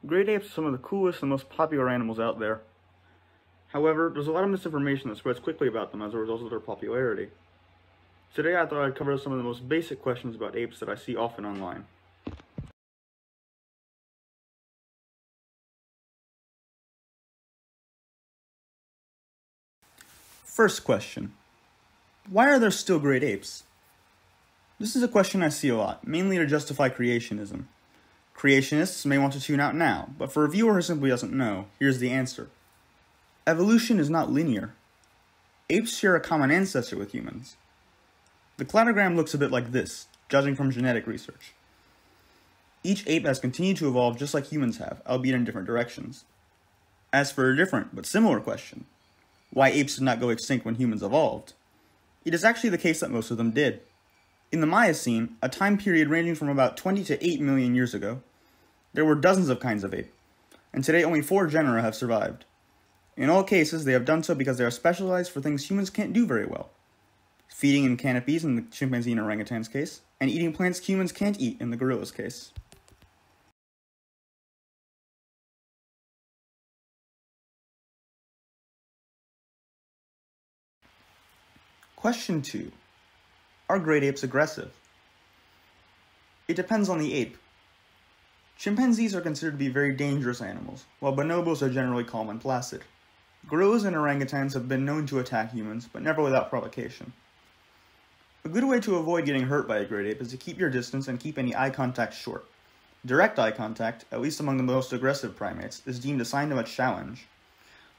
Great apes are some of the coolest and most popular animals out there. However, there's a lot of misinformation that spreads quickly about them as a result of their popularity. Today I thought I'd cover some of the most basic questions about apes that I see often online. First question. Why are there still great apes? This is a question I see a lot, mainly to justify creationism. Creationists may want to tune out now, but for a viewer who simply doesn't know, here's the answer. Evolution is not linear. Apes share a common ancestor with humans. The cladogram looks a bit like this, judging from genetic research. Each ape has continued to evolve just like humans have, albeit in different directions. As for a different, but similar question, why apes did not go extinct when humans evolved, it is actually the case that most of them did. In the Miocene, a time period ranging from about 20 to 8 million years ago, there were dozens of kinds of ape, and today only 4 genera have survived. In all cases, they have done so because they are specialized for things humans can't do very well. Feeding in canopies in the chimpanzee and orangutan's case, and eating plants humans can't eat in the gorilla's case. Question 2. Are great apes aggressive? It depends on the ape. Chimpanzees are considered to be very dangerous animals, while bonobos are generally calm and placid. Gorillas and orangutans have been known to attack humans, but never without provocation. A good way to avoid getting hurt by a great ape is to keep your distance and keep any eye contact short. Direct eye contact, at least among the most aggressive primates, is deemed a sign of a challenge,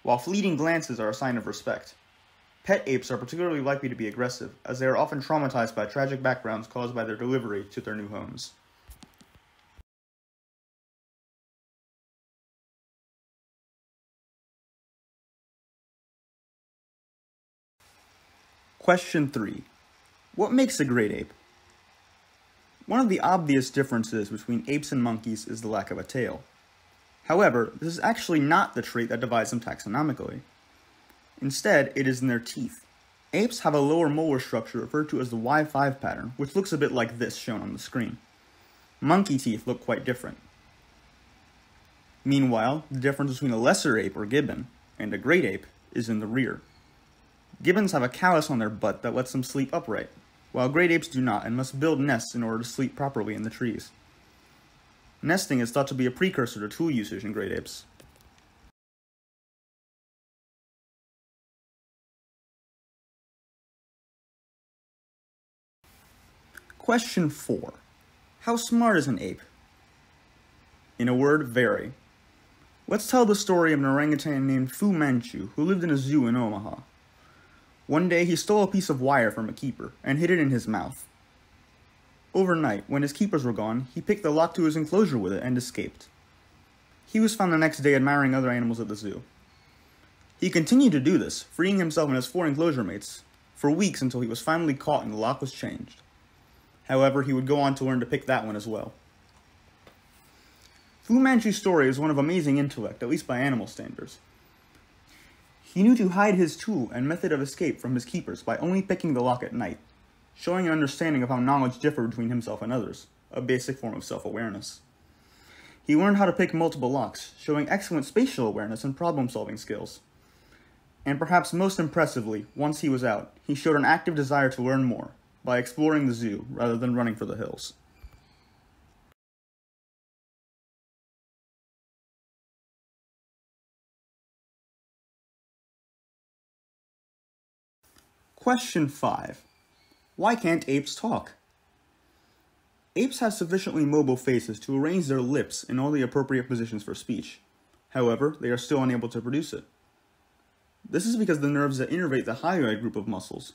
while fleeting glances are a sign of respect. Pet apes are particularly likely to be aggressive, as they are often traumatized by tragic backgrounds caused by their delivery to their new homes. Question 3. What makes a great ape? One of the obvious differences between apes and monkeys is the lack of a tail. However, this is actually not the trait that divides them taxonomically. Instead, it is in their teeth. Apes have a lower molar structure referred to as the Y5 pattern, which looks a bit like this shown on the screen. Monkey teeth look quite different. Meanwhile, the difference between a lesser ape or gibbon and a great ape is in the rear. Gibbons have a callus on their butt that lets them sleep upright, while great apes do not and must build nests in order to sleep properly in the trees. Nesting is thought to be a precursor to tool usage in great apes. Question 4. How smart is an ape? In a word, very. Let's tell the story of an orangutan named Fu Manchu who lived in a zoo in Omaha. One day he stole a piece of wire from a keeper and hid it in his mouth. Overnight, when his keepers were gone, he picked the lock to his enclosure with it and escaped. He was found the next day admiring other animals at the zoo. He continued to do this, freeing himself and his 4 enclosure mates, for weeks until he was finally caught and the lock was changed. However, he would go on to learn to pick that one as well. Fu Manchu's story is one of amazing intellect, at least by animal standards. He knew to hide his tool and method of escape from his keepers by only picking the lock at night, showing an understanding of how knowledge differed between himself and others, a basic form of self-awareness. He learned how to pick multiple locks, showing excellent spatial awareness and problem-solving skills. And perhaps most impressively, once he was out, he showed an active desire to learn more, by exploring the zoo rather than running for the hills. Question 5. Why can't apes talk? Apes have sufficiently mobile faces to arrange their lips in all the appropriate positions for speech. However, they are still unable to produce it. This is because the nerves that innervate the hyoid group of muscles,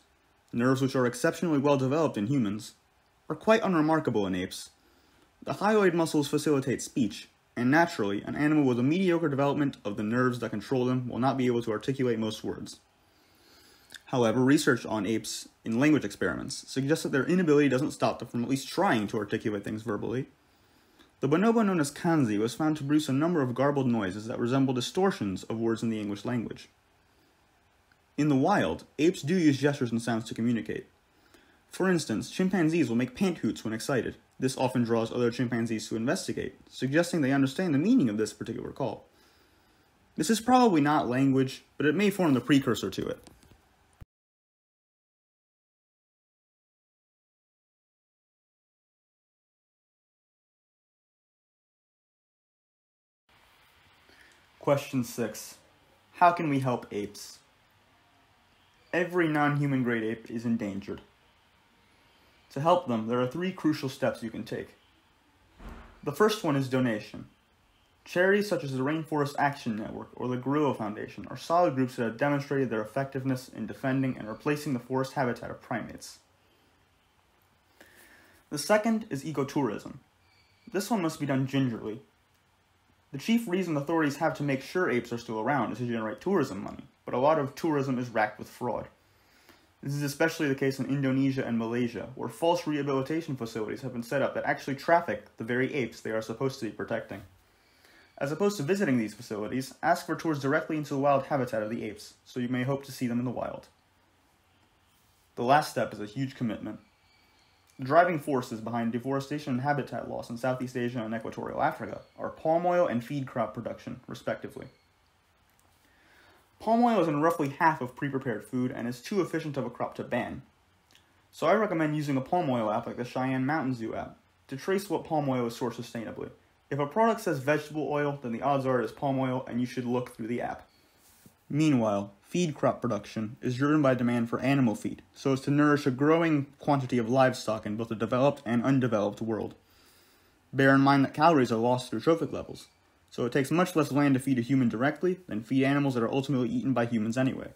nerves which are exceptionally well developed in humans, are quite unremarkable in apes. The hyoid muscles facilitate speech, and naturally, an animal with a mediocre development of the nerves that control them will not be able to articulate most words. However, research on apes in language experiments suggests that their inability doesn't stop them from at least trying to articulate things verbally. The bonobo known as kanzi was found to produce a number of garbled noises that resemble distortions of words in the English language. In the wild, apes do use gestures and sounds to communicate. For instance, chimpanzees will make pant hoots when excited, This often draws other chimpanzees to investigate, suggesting they understand the meaning of this particular call. This is probably not language, but it may form the precursor to it. Question 6. How can we help apes? Every non-human grade ape is endangered. To help them, there are 3 crucial steps you can take. The first one is donation. Charities such as the Rainforest Action Network or the Gorilla Foundation are solid groups that have demonstrated their effectiveness in defending and replacing the forest habitat of primates. The second is ecotourism. This one must be done gingerly. The chief reason authorities have to make sure apes are still around is to generate tourism money, but a lot of tourism is racked with fraud. This is especially the case in Indonesia and Malaysia, where false rehabilitation facilities have been set up that actually traffic the very apes they are supposed to be protecting. As opposed to visiting these facilities, ask for tours directly into the wild habitat of the apes, so you may hope to see them in the wild. The last step is a huge commitment. The driving forces behind deforestation and habitat loss in Southeast Asia and Equatorial Africa are palm oil and feed crop production, respectively. Palm oil is in roughly half of pre-prepared food and is too efficient of a crop to ban. So I recommend using a palm oil app like the Cheyenne Mountain Zoo app to trace what palm oil is sourced sustainably. If a product says vegetable oil, then the odds are it is palm oil and you should look through the app. Meanwhile, feed crop production is driven by demand for animal feed, so as to nourish a growing quantity of livestock in both the developed and undeveloped world. Bear in mind that calories are lost through trophic levels, so it takes much less land to feed a human directly than feed animals that are ultimately eaten by humans anyway.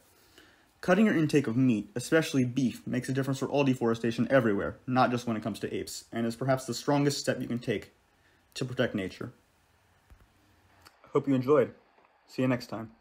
Cutting your intake of meat, especially beef, makes a difference for all deforestation everywhere, not just when it comes to apes, and is perhaps the strongest step you can take to protect nature. Hope you enjoyed. See you next time.